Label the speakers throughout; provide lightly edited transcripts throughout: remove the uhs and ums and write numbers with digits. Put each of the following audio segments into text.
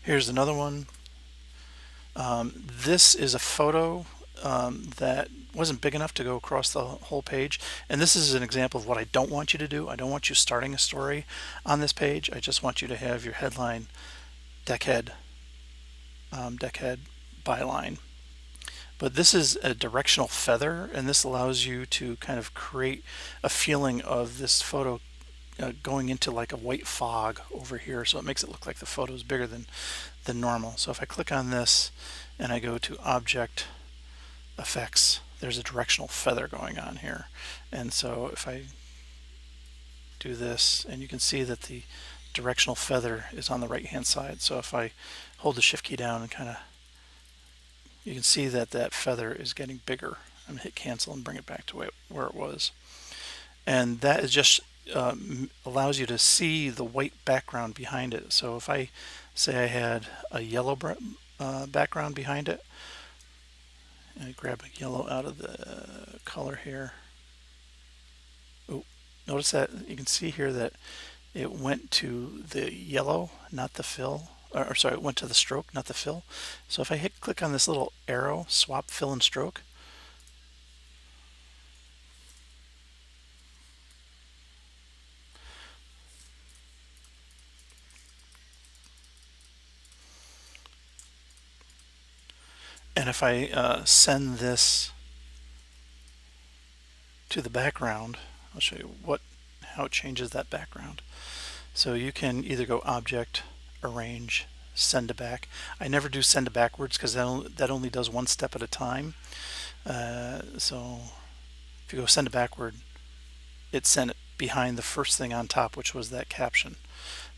Speaker 1: Here's another one. This is a photo that wasn't big enough to go across the whole page. And this is an example of what I don't want you to do. I don't want you starting a story on this page. I just want you to have your headline, deckhead, byline. But this is a directional feather, and this allows you to kind of create a feeling of this photo going into like a white fog over here, so it makes it look like the photo is bigger than normal. So if I click on this and I go to Object Effects, there's a directional feather going on here. And so if I do this, and you can see that the directional feather is on the right hand side. So if I hold the Shift key down and kind of, you can see that that feather is getting bigger. I'm going to hit cancel and bring it back to where it was. And that is just allows you to see the white background behind it. So if I say I had a yellow background behind it, and I grab a yellow out of the color here. Oh, notice that you can see here that it went to the yellow, not the fill. Or sorry, it went to the stroke, not the fill. So if I click on this little arrow, swap fill and stroke, and if I send this to the background, I'll show you how it changes that background. So you can either go Object, Arrange, Send to Back. I never do send to backwards because that only does one step at a time. So if you go send to backward, it sent it behind the first thing on top, which was that caption.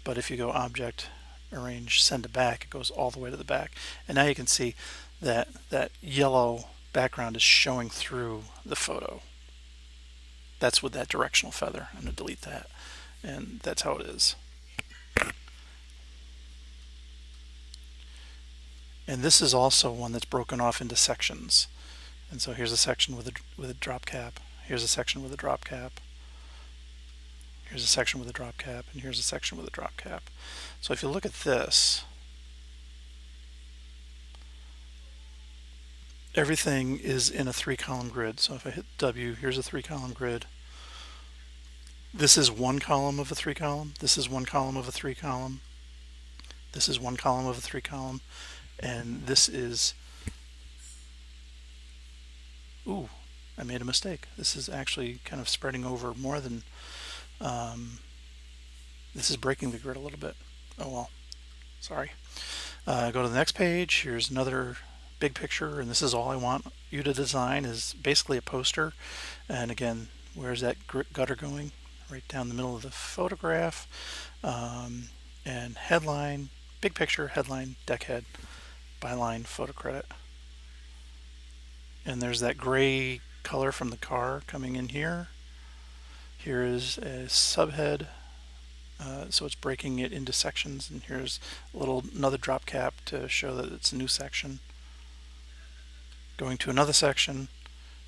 Speaker 1: But if you go Object, Arrange, Send to Back, it goes all the way to the back. And now you can see that that yellow background is showing through the photo. That's with that directional feather. I'm going to delete that. And that's how it is. And this is also one that's broken off into sections. And so here's a section with a drop cap. Here's a section with a drop cap. Here's a section with a drop cap, and here's a section with a drop cap. So if you look at this, everything is in a 3-column grid. So if I hit W, here's a 3-column grid. This is one column of a 3-column. This is one column of a 3-column. This is one column of a 3-column. And this is, ooh, I made a mistake. This is actually kind of spreading over more than, this is breaking the grid a little bit. Oh well, sorry. Go to the next page. Here's another big picture, and this is all I want you to design is basically a poster. And again, where's that gutter going? Right down the middle of the photograph. And headline, big picture, headline, deckhead, byline, photo credit. And there's that gray color from the car coming in here. Here is a subhead, so it's breaking it into sections, and here's another drop cap to show that it's a new section. Going to another section,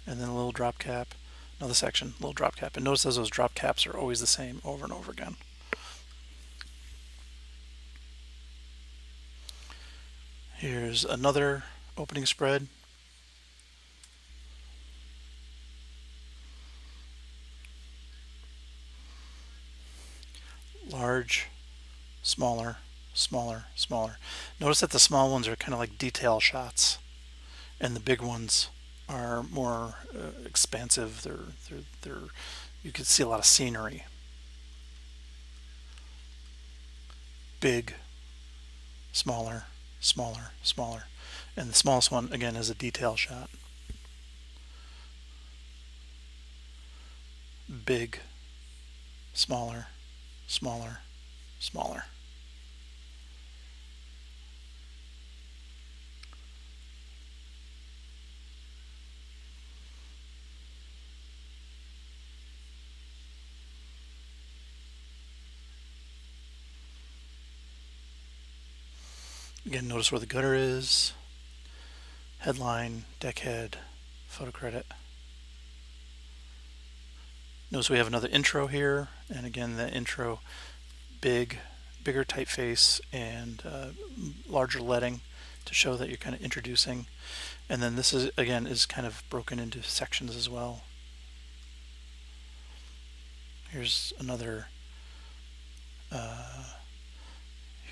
Speaker 1: and then a little drop cap, another section, little drop cap. And notice those drop caps are always the same over and over again. Here's another opening spread. Large, smaller, smaller, smaller. Notice that the small ones are kind of like detail shots, and the big ones are more expansive. They're you can see a lot of scenery. Big, smaller, smaller, smaller. And the smallest one, again, is a detail shot. Big, smaller, smaller, smaller. Again, notice where the gutter is. Headline, deckhead, photo credit. Notice we have another intro here, and again, the intro, big bigger typeface and larger leading to show that you're kind of introducing. And then this is, again, is kind of broken into sections as well. Here's another,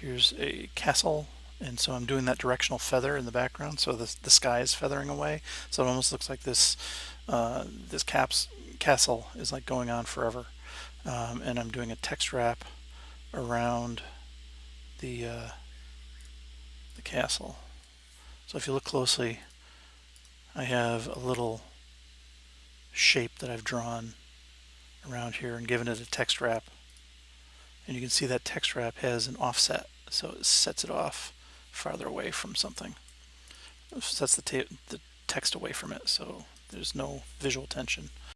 Speaker 1: here's a castle, and so I'm doing that directional feather in the background, so the sky is feathering away, so it almost looks like this this castle is like going on forever. And I'm doing a text wrap around the castle. So if you look closely, I have a little shape that I've drawn around here and given it a text wrap. And you can see that text wrap has an offset, so it sets it off farther away from something. It sets the text away from it, so there's no visual tension.